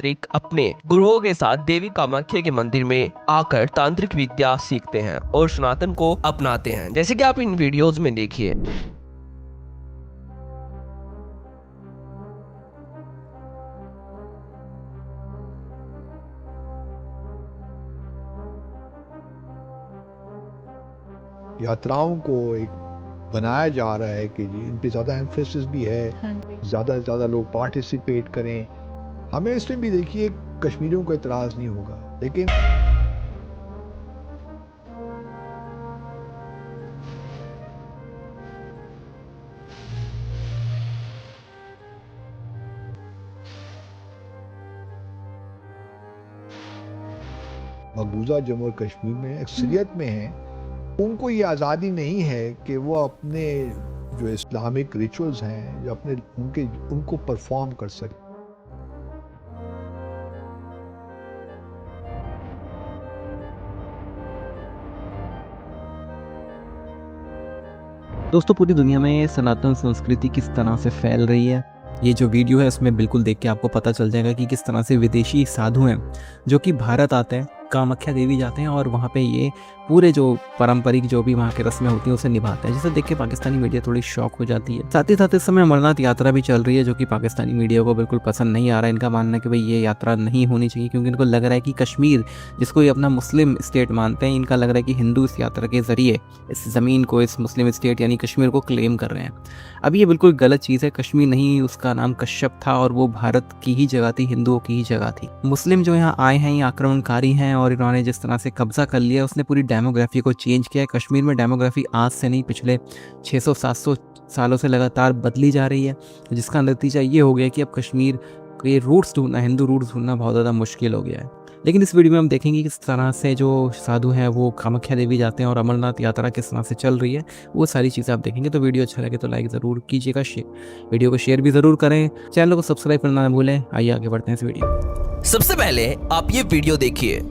तांत्रिक अपने गुरुओं के साथ देवी कामाख्या के मंदिर में आकर तांत्रिक विद्या सीखते हैं और सनातन को अपनाते हैं, जैसे कि आप इन वीडियोस में देखिए। यात्राओं को एक बनाया जा रहा है कि जी इन पे ज़्यादा एम्फेसिस भी है, ज़्यादा से ज़्यादा लोग पार्टिसिपेट करें। हमें इसमें भी देखिए कश्मीरियों को इतराज़ नहीं होगा, लेकिन मकबूजा जम्मू और कश्मीर में अक्सरियत में हैं, उनको ये आज़ादी नहीं है कि वो अपने जो इस्लामिक रिचुअल्स हैं, जो अपने उनको परफॉर्म कर सकें। दोस्तों, पूरी दुनिया में सनातन संस्कृति किस तरह से फैल रही है, ये जो वीडियो है उसमें बिल्कुल देख के आपको पता चल जाएगा कि किस तरह से विदेशी साधु हैं जो कि भारत आते हैं, कामाख्या देवी जाते हैं और वहाँ पे ये पूरे जो पारंपरिक जो भी वहाँ की रस्में होती हैं उसे निभाते हैं, जिसे देख के पाकिस्तानी मीडिया थोड़ी शॉक हो जाती है। साथ ही साथ इस समय अमरनाथ यात्रा भी चल रही है, जो कि पाकिस्तानी मीडिया को बिल्कुल पसंद नहीं आ रहा है। इनका मानना है कि भाई ये यात्रा नहीं होनी चाहिए, क्योंकि इनको लग रहा है कि कश्मीर, जिसको ये अपना मुस्लिम स्टेट मानते हैं, इनका लग रहा है कि हिंदू इस यात्रा के ज़रिए इस ज़मीन को, इस मुस्लिम स्टेट यानी कश्मीर को क्लेम कर रहे हैं। अब ये बिल्कुल गलत चीज़ है। कश्मीर नहीं, उसका नाम कश्यप था और वो भारत की ही जगह थी, हिंदुओं की ही जगह थी। मुस्लिम जो यहाँ आए हैं ये आक्रमणकारी हैं और इन्होंने जिस तरह से कब्जा कर लिया, उसने पूरी डेमोग्राफी को चेंज किया है। कश्मीर में डेमोग्राफी आज से नहीं, पिछले 600-700 सालों से लगातार बदली जा रही है, जिसका नतीजा ये हो गया कि अब कश्मीर के रूट्स ढूंढना, हिंदू रूट्स ढूंढना बहुत ज़्यादा मुश्किल हो गया है। लेकिन इस वीडियो में हम देखेंगे किस तरह से जो साधु हैं वो कामाख्या देवी जाते हैं और अमरनाथ यात्रा किस तरह से चल रही है, वो सारी चीज़ें आप देखेंगे। तो वीडियो अच्छा लगे तो लाइक ज़रूर कीजिएगा, वीडियो को शेयर भी ज़रूर करें, चैनल को सब्सक्राइब करना ना भूलें। आइए आगे बढ़ते हैं इस वीडियो। सबसे पहले आप ये वीडियो देखिए।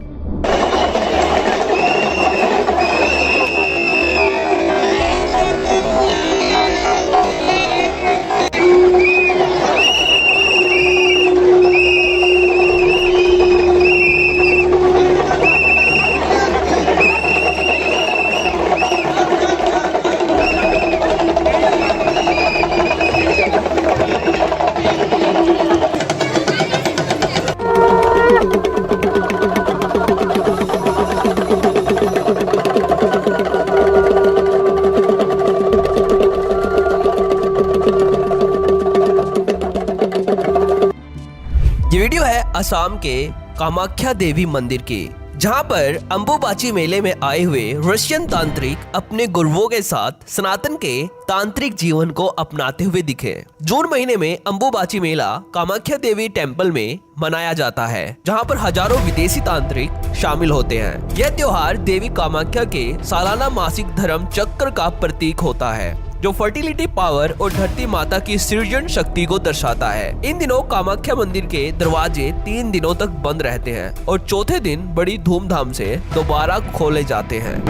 ये वीडियो है असम के कामाख्या देवी मंदिर की, जहां पर अंबुबाची मेले में आए हुए रशियन तांत्रिक अपने गुरुओं के साथ सनातन के तांत्रिक जीवन को अपनाते हुए दिखे। जून महीने में अंबुबाची मेला कामाख्या देवी टेम्पल में मनाया जाता है, जहां पर हजारों विदेशी तांत्रिक शामिल होते हैं। यह त्योहार देवी कामाख्या के सालाना मासिक धर्म चक्र का प्रतीक होता है, जो फर्टिलिटी पावर और धरती माता की सृजन शक्ति को दर्शाता है। इन दिनों कामाख्या मंदिर के दरवाजे 3 दिनों तक बंद रहते हैं और चौथे दिन बड़ी धूमधाम से दोबारा खोले जाते हैं।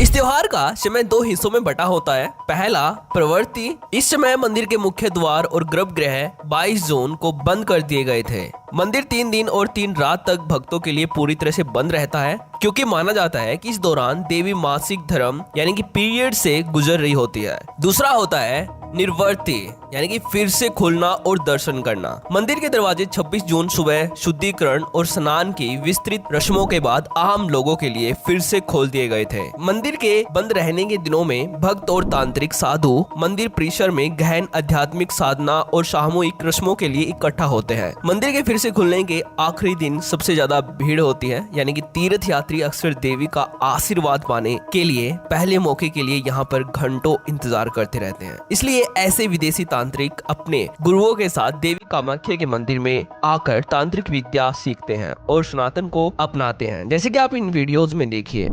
इस त्योहार का समय 2 हिस्सों में बटा होता है। पहला प्रवृत्ति, इस समय मंदिर के मुख्य द्वार और गर्भगृह 22 जून को बंद कर दिए गए थे। मंदिर 3 दिन और 3 रात तक भक्तों के लिए पूरी तरह से बंद रहता है, क्योंकि माना जाता है कि इस दौरान देवी मासिक धर्म यानी कि पीरियड से गुजर रही होती है। दूसरा होता है निर्वर्ती, यानी कि फिर से खुलना और दर्शन करना। मंदिर के दरवाजे 26 जून सुबह शुद्धिकरण और स्नान की विस्तृत रस्मों के बाद आम लोगों के लिए फिर से खोल दिए गए थे। मंदिर के बंद रहने के दिनों में भक्त और तांत्रिक साधु मंदिर परिसर में गहन आध्यात्मिक साधना और सामूहिक रस्मों के लिए इकट्ठा होते हैं। मंदिर के फिर से खुलने के आखिरी दिन सबसे ज्यादा भीड़ होती है, यानी कि तीर्थ यात्री अक्सर देवी का आशीर्वाद पाने के लिए पहले मौके के लिए यहाँ पर घंटों इंतजार करते रहते हैं। इसलिए इसलिए ऐसे विदेशी तांत्रिक अपने गुरुओं के साथ देवी कामाख्या के मंदिर में आकर तांत्रिक विद्या सीखते हैं और सनातन को अपनाते हैं, जैसे कि आप इन वीडियोज में देखिए।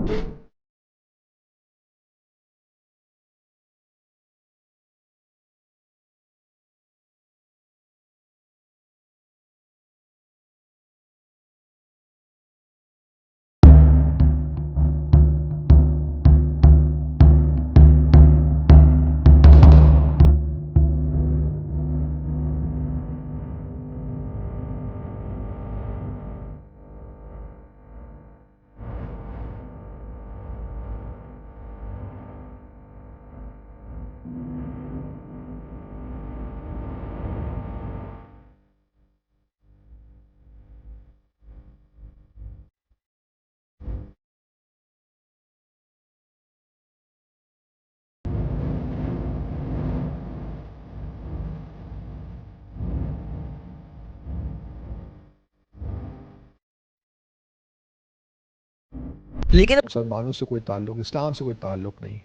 लेकिन मुसलमानों से कोई ताल्लुक, इस्लाम से कोई ताल्लुक नहीं।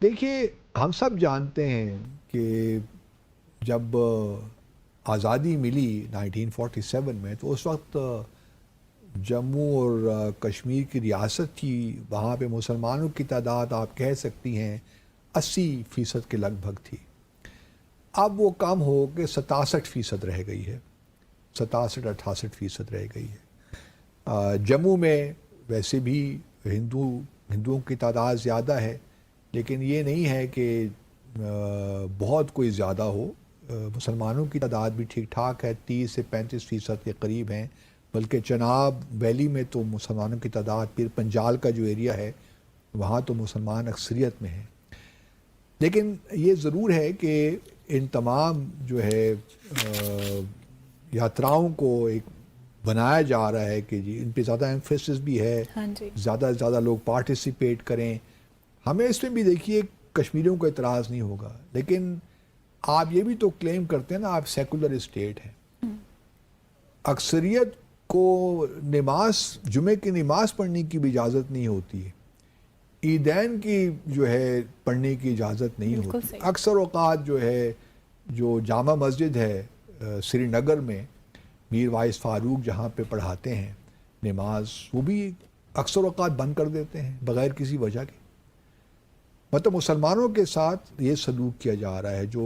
देखिए, हम सब जानते हैं कि जब आज़ादी मिली 1947 में, तो उस वक्त जम्मू और कश्मीर की रियासत थी। वहाँ पे मुसलमानों की तादाद आप कह सकती हैं 80% के लगभग थी। अब वो कम हो के 67% रह गई है, 67-68% रह गई है। जम्मू में वैसे भी हिंदुओं की तादाद ज़्यादा है, लेकिन ये नहीं है कि बहुत कोई ज़्यादा हो। मुसलमानों की तादाद भी ठीक ठाक है, 30 से 35% के करीब हैं। बल्कि चनाब वैली में तो मुसलमानों की तादाद, फिर पंजाल का जो एरिया है वहाँ तो मुसलमान अक्सरियत में हैं। लेकिन ये ज़रूर है कि इन तमाम जो है यात्राओं को एक बनाया जा रहा है कि जी इन पे ज़्यादा एम्फेसिस भी है, ज़्यादा से ज़्यादा लोग पार्टिसिपेट करें। हमें इसमें भी देखिए कश्मीरियों को एतराज़ नहीं होगा, लेकिन आप ये भी तो क्लेम करते हैं ना, आप सेकुलर स्टेट हैं। अक्सरियत को नमाज, जुमे की नमाज पढ़ने की भी इजाज़त नहीं होती है, ईदैन की जो है पढ़ने की इजाज़त नहीं होती। अक्सर औक़ात जो है, जो जामा मस्जिद है श्रीनगर में, मीर वाइस फ़ारूक जहाँ पे पढ़ाते हैं नमाज, वो भी अक्सर औक़ात बंद कर देते हैं बग़ैर किसी वजह के। मतलब मुसलमानों के साथ ये सलूक किया जा रहा है। जो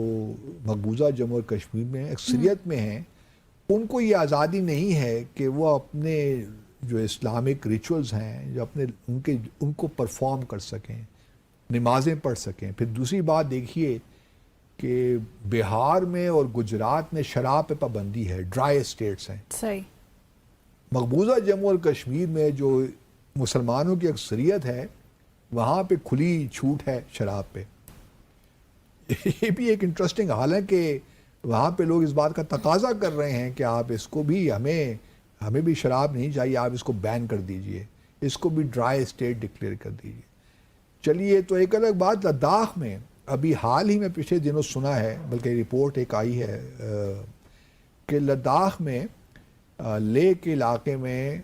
मकबूजा जम्मू और कश्मीर में अक्सरियत में हैं, उनको ये आज़ादी नहीं है कि वो अपने जो इस्लामिक रिचुअल्स हैं, जो उनको परफॉर्म कर सकें, नमाज़ें पढ़ सकें। फिर दूसरी बात देखिए कि बिहार में और गुजरात में शराब पे पाबंदी है, ड्राई स्टेट्स हैं। सही। मकबूजा जम्मू और कश्मीर में जो मुसलमानों की अक्सरियत है, वहाँ पे खुली छूट है शराब पे। ये भी एक इंटरेस्टिंग हाल है कि वहाँ पे लोग इस बात का तकाजा कर रहे हैं कि आप इसको भी, हमें भी शराब नहीं चाहिए, आप इसको बैन कर दीजिए, इसको भी ड्राई स्टेट डिक्लेयर कर दीजिए। चलिए, तो एक अलग बात, लद्दाख में अभी हाल ही में पिछले दिनों सुना है, बल्कि रिपोर्ट एक आई है कि लद्दाख में लेह के इलाके में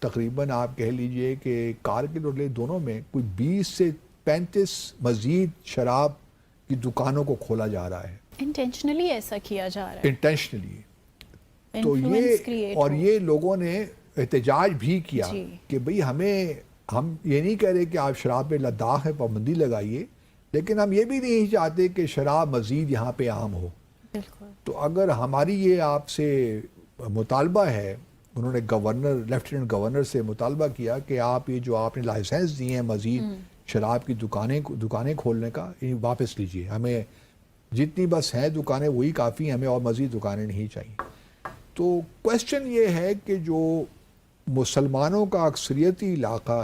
तकरीबन आप कह लीजिए कि कारगिल और लेह दोनों में कोई 20 से 35 मज़ीद शराब की दुकानों को खोला जा रहा है। इंटेंशनली ऐसा किया जा रहा है। इंटेंशनली। तो ये लोगों ने एहतजाज भी किया कि भाई हम ये नहीं कह रहे कि आप शराब पे लद्दाख में पाबंदी लगाइए, लेकिन हम ये भी नहीं चाहते कि शराब मज़ीद यहाँ पे आम हो। तो अगर हमारी ये आपसे मुतालबा है, उन्होंने लेफ्टिनेंट गवर्नर से मुतालबा किया कि आप ये जो आपने लाइसेंस दिए हैं मज़ीद शराब की दुकानें खोलने का, ये वापस लीजिए। हमें जितनी बस हैं दुकानें वही काफ़ी, हमें और मज़ीद दुकानें नहीं चाहिए। तो क्वेश्चन ये है कि जो मुसलमानों का अक्सरियती इलाका